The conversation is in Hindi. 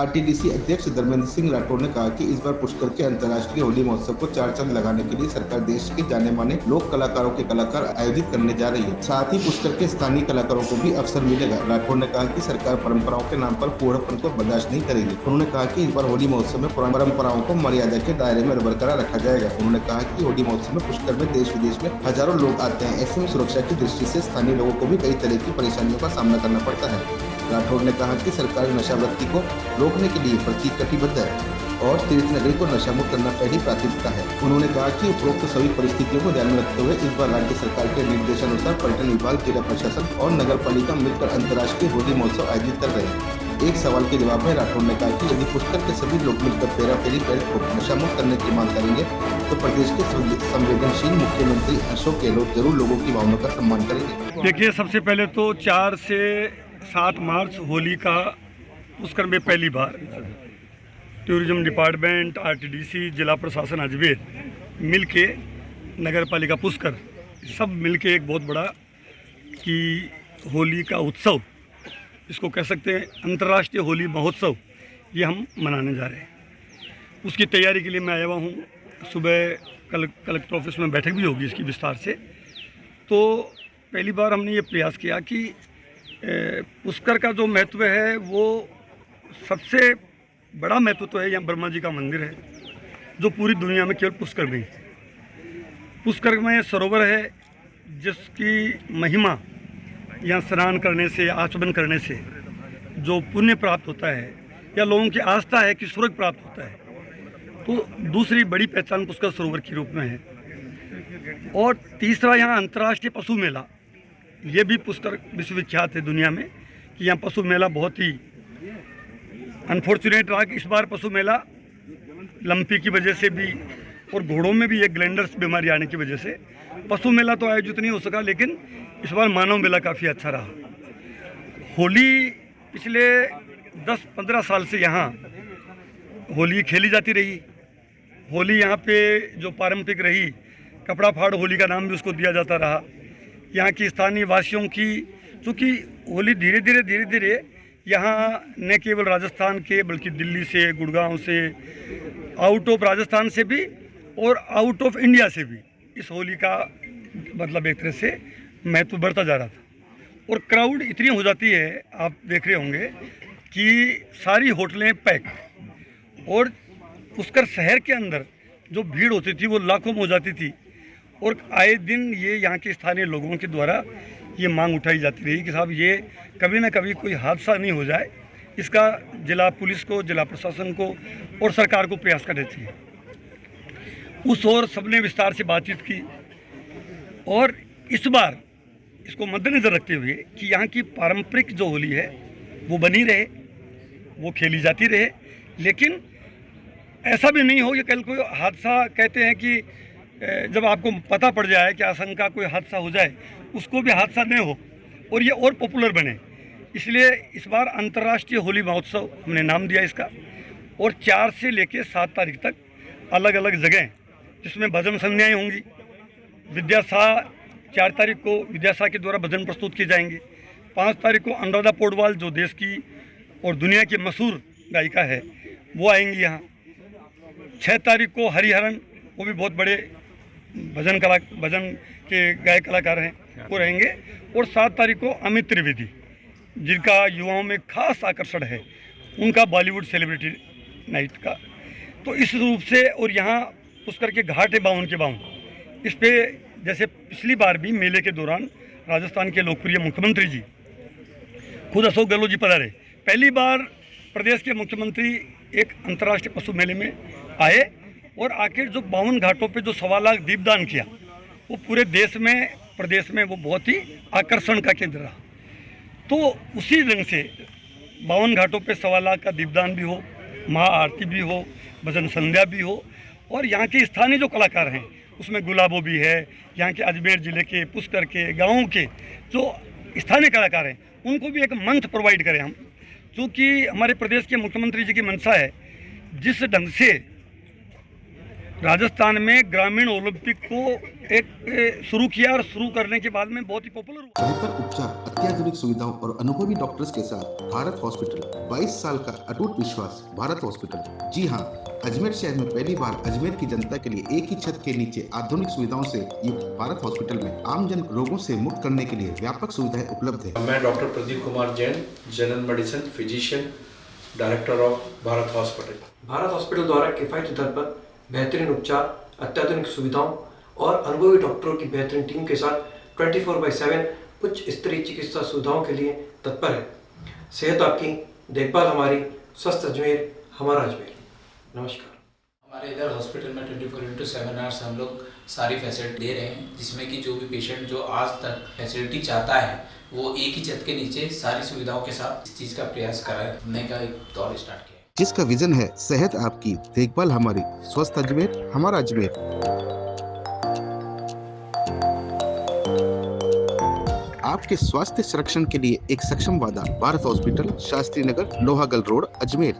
आरटीडीसी अध्यक्ष धर्मेंद्र सिंह राठौर ने कहा कि इस बार पुष्कर के अंतर्राष्ट्रीय होली महोत्सव को चार चांद लगाने के लिए सरकार देश के जाने माने लोक कलाकारों के कलाकार आयोजित करने जा रही है। साथ ही पुष्कर के स्थानीय कलाकारों को भी अवसर मिलेगा। राठौर ने कहा कि सरकार परंपराओं के नाम पर फूहड़पन को बर्दाश्त नहीं करेगी। उन्होंने कहा कि इस बार होली महोत्सव में परंपराओं को मर्यादा के दायरे में बरकरार रखा जाएगा। उन्होंने कहा कि होली महोत्सव में पुष्कर में देश विदेश में हजारों लोग आते हैं। ऐसे में सुरक्षा की दृष्टि से स्थानीय लोगों को भी कई तरह की परेशानियों का सामना करना पड़ता है। राठौर ने कहा कि सरकार नशावृत्ति को रोकने के लिए प्रतिबद्ध है और तीर्थ नगरी को नशा मुक्त करना पहली प्राथमिकता है। उन्होंने कहा कि उपरोक्त सभी परिस्थितियों को ध्यान में रखते हुए इस बार राज्य सरकार के निर्देशानुसार पर्यटन विभाग, जिला प्रशासन और नगर पालिका मिलकर अंतर्राष्ट्रीय होली महोत्सव आयोजित कर रहे हैं। एक सवाल के जवाब में राठौर ने कहा कि यदि पुष्कर के सभी लोग मिलकर तेरा फेरी परेड को नशा मुक्त करने की मांग करेंगे तो प्रदेश के संवेदनशील मुख्यमंत्री अशोक गहलोत जरूर लोगों की भावनाओं का सम्मान करेंगे। देखिए, सबसे पहले तो 4 से 7 मार्च होली का पुष्कर में पहली बार टूरिज्म डिपार्टमेंट, आरटीडीसी, जिला प्रशासन अजमेर मिलके, नगर पालिका पुष्कर सब मिलके एक बहुत बड़ा कि होली का उत्सव, इसको कह सकते हैं अंतर्राष्ट्रीय होली महोत्सव, ये हम मनाने जा रहे हैं। उसकी तैयारी के लिए मैं आया हुआ हूँ। सुबह कलेक्टर ऑफिस में बैठक भी होगी इसकी विस्तार से। तो पहली बार हमने ये प्रयास किया कि पुष्कर का जो महत्व है वो सबसे बड़ा महत्व तो है, यहाँ ब्रह्मा जी का मंदिर है जो पूरी दुनिया में केवल पुष्कर में ही है। पुष्कर में सरोवर है जिसकी महिमा, यहाँ स्नान करने से, आचमन करने से जो पुण्य प्राप्त होता है या लोगों की आस्था है कि स्वर्ग प्राप्त होता है, तो दूसरी बड़ी पहचान पुष्कर सरोवर के रूप में है। और तीसरा, यहाँ अंतर्राष्ट्रीय पशु मेला, ये भी पुष्कर विश्वविख्यात है दुनिया में कि यहाँ पशु मेला बहुत ही अनफॉर्चुनेट रहा कि इस बार पशु मेला लंपी की वजह से भी और घोड़ों में भी एक ग्लैंडर्स बीमारी आने की वजह से पशु मेला तो आयोजित नहीं हो सका, लेकिन इस बार मानव मेला काफ़ी अच्छा रहा। होली पिछले 10-15 साल से यहाँ होली खेली जाती रही। होली यहाँ पे जो पारंपरिक रही, कपड़ा फाड़ होली का नाम भी उसको दिया जाता रहा। यहाँ की स्थानीय वासियों की, चूँकि होली धीरे धीरे यहाँ न केवल राजस्थान के बल्कि दिल्ली से, गुड़गांव से, आउट ऑफ राजस्थान से भी और आउट ऑफ इंडिया से भी इस होली का मतलब एक तरह से महत्व बढ़ता जा रहा था। और क्राउड इतनी हो जाती है, आप देख रहे होंगे कि सारी होटलें पैक, और पुष्कर शहर के अंदर जो भीड़ होती थी वो लाखों में हो जाती थी। और आए दिन ये यहाँ के स्थानीय लोगों के द्वारा ये मांग उठाई जाती रही कि साहब ये कभी ना कभी कोई हादसा नहीं हो जाए, इसका जिला पुलिस को, जिला प्रशासन को और सरकार को प्रयास करने चाहिए। उस और सबने विस्तार से बातचीत की और इस बार इसको मद्देनज़र रखते हुए कि यहाँ की पारंपरिक जो होली है वो बनी रहे, वो खेली जाती रहे, लेकिन ऐसा भी नहीं हो कि कल कोई हादसा, कहते हैं कि जब आपको पता पड़ जाए कि आशंका कोई हादसा हो जाए, उसको भी हादसा नहीं हो और ये और पॉपुलर बने। इसलिए इस बार अंतर्राष्ट्रीय होली महोत्सव हमने नाम दिया इसका, और 4 से लेकर 7 तारीख तक अलग अलग जगह जिसमें भजन संध्याएँ होंगी। विद्याशाह 4 तारीख को विद्याशाह के द्वारा भजन प्रस्तुत किए जाएंगे। 5 तारीख को अनुराधा पौडवाल जो देश की और दुनिया की मशहूर गायिका है वो आएंगी यहाँ। 6 तारीख को हरिहरन, वो भी बहुत बड़े भजन के गायक कलाकार हैं, वो रहेंगे। और 7 तारीख को अमित त्रिवेदी, जिनका युवाओं में खास आकर्षण है, उनका बॉलीवुड सेलिब्रिटी नाइट का। तो इस रूप से, और यहाँ पुष्कर के घाट है 52 के 52, इस पे जैसे पिछली बार भी मेले के दौरान राजस्थान के लोकप्रिय मुख्यमंत्री जी खुद अशोक गहलोत जी पधारे। पहली बार प्रदेश के मुख्यमंत्री एक अंतर्राष्ट्रीय पशु मेले में आए और आखिर जो 52 घाटों पे जो 1.25 लाख दीपदान किया, वो पूरे देश में, प्रदेश में वो बहुत ही आकर्षण का केंद्र रहा। तो उसी ढंग से 52 घाटों पे 1.25 लाख का दीपदान भी हो, महाआरती भी हो, भजन संध्या भी हो, और यहाँ के स्थानीय जो कलाकार हैं उसमें गुलाबो भी है, यहाँ के अजमेर ज़िले के, पुष्कर के, गाँव के जो स्थानीय कलाकार हैं उनको भी एक मंच प्रोवाइड करें हम। क्योंकि हमारे प्रदेश के मुख्यमंत्री जी की मंशा है, जिस ढंग से राजस्थान में ग्रामीण ओलंपिक को एक शुरू किया और शुरू करने के बाद में बहुत ही पॉपुलर हुआ। बेहतर उपचार, अत्याधुनिक सुविधाओं और अनुभवी डॉक्टर्स के साथ भारत हॉस्पिटल। 22 साल का अटूट विश्वास। भारत हॉस्पिटल। जी हाँ, अजमेर शहर में पहली बार अजमेर की जनता के लिए एक ही छत के नीचे आधुनिक सुविधाओं से युक्त भारत हॉस्पिटल में आमजन रोगों से मुक्त करने के लिए व्यापक सुविधाएं उपलब्ध है। मैं doctor Pradeep Kumar Jain, general medicine physician, director of Bharat hospital. Bharat hospital द्वारा किफ़ायती दर पर बेहतरीन उपचार, अत्याधुनिक सुविधाओं और अनुभवी डॉक्टरों की बेहतरीन टीम के साथ 24/7 उच्च स्तरीय चिकित्सा सुविधाओं के लिए तत्पर है। सेहत आपकी, देखभाल हमारी, स्वस्थ अजमेर, हमारा अजमेर। नमस्कार। हमारे इधर हॉस्पिटल में 24/7 आवर्स हम लोग सारी फैसिलिटी दे रहे हैं, जिसमें कि जो भी पेशेंट जो आज तक फैसिलिटी चाहता है वो एक ही छत के नीचे सारी सुविधाओं के साथ इस चीज़ का प्रयास करने का एक दौर स्टार्ट किया है। जिसका विजन है सेहत आपकी, देखभाल हमारी, स्वस्थ अजमेर, हमारा अजमेर। आपके स्वास्थ्य संरक्षण के लिए एक सक्षम वादा। Bharat hospital, Shastri Nagar, Lohagal road, Ajmer.